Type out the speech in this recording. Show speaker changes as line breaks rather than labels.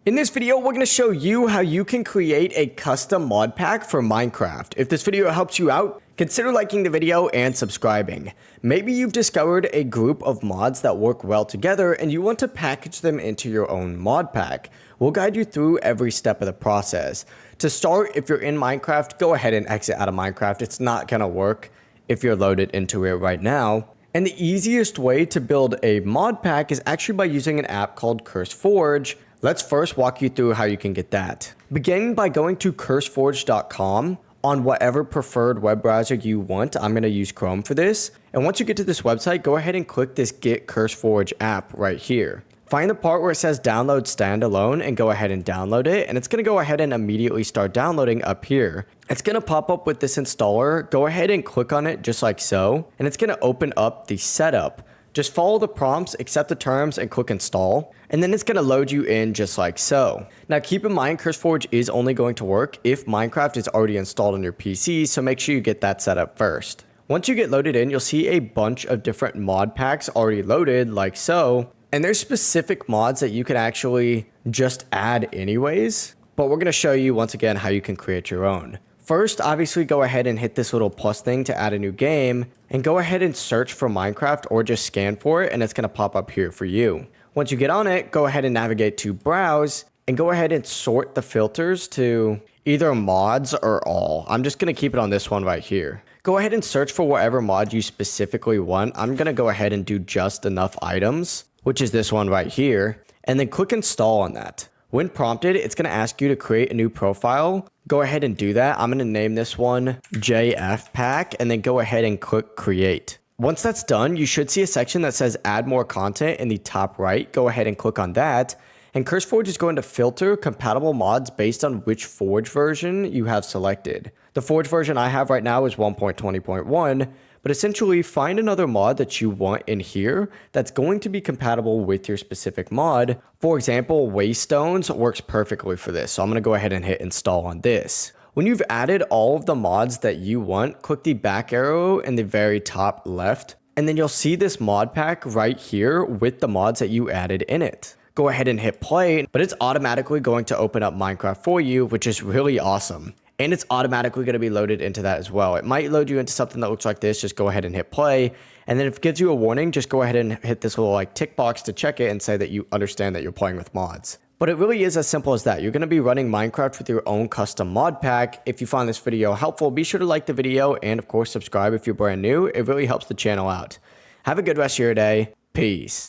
In this video, we're going to show you how you can create a custom mod pack for Minecraft. If this video helps you out, consider liking the video and subscribing. Maybe you've discovered a group of mods that work well together and you want to package them into your own mod pack. We'll guide you through every step of the process. To start, if you're in Minecraft, go ahead and exit out of Minecraft. It's not going to work if you're loaded into it right now. And the easiest way to build a mod pack is actually by using an app called CurseForge. Let's first walk you through how you can get that. Beginning by going to curseforge.com on whatever preferred web browser you want. I'm going to use Chrome for this. And once you get to this website, go ahead and click this Get CurseForge app right here. Find the part where it says download standalone and go ahead and download it. And it's going to go ahead and immediately start downloading up here. It's going to pop up with this installer. Go ahead and click on it just like so. And it's going to open up the setup. Just follow the prompts, accept the terms, and click install. And then it's going to load you in just like so. Now keep in mind, CurseForge is only going to work if Minecraft is already installed on your PC, so make sure you get that set up first. Once you get loaded in, you'll see a bunch of different mod packs already loaded like so. And there's specific mods that you can actually just add anyways. But we're going to show you once again how you can create your own. First, obviously go ahead and hit this little plus thing to add a new game and go ahead and search for Minecraft or just scan for it and it's going to pop up here for you. Once you get on it, go ahead and navigate to browse and go ahead and sort the filters to either mods or all. I'm just going to keep it on this one right here. Go ahead and search for whatever mod you specifically want. I'm going to go ahead and do just enough items, which is this one right here, and then click install on that. When prompted, it's going to ask you to create a new profile. Go ahead and do that. I'm going to name this one JF Pack and then go ahead and click create. Once that's done, you should see a section that says add more content in the top right. Go ahead and click on that. And CurseForge is going to filter compatible mods based on which Forge version you have selected. The Forge version I have right now is 1.20.1. But essentially, find another mod that you want in here that's going to be compatible with your specific mod. For example, Waystones works perfectly for this. So I'm going to go ahead and hit install on this. When you've added all of the mods that you want, click the back arrow in the very top left. And then you'll see this mod pack right here with the mods that you added in it. Go ahead and hit play, but it's automatically going to open up Minecraft for you, which is really awesome. And it's automatically going to be loaded into that as well. It might load you into something that looks like this. Just go ahead and hit play. And then if it gives you a warning, just go ahead and hit this little tick box to check it and say that you understand that you're playing with mods. But it really is as simple as that. You're going to be running Minecraft with your own custom mod pack. If you find this video helpful, be sure to like the video and of course subscribe if you're brand new. It really helps the channel out. Have a good rest of your day. Peace.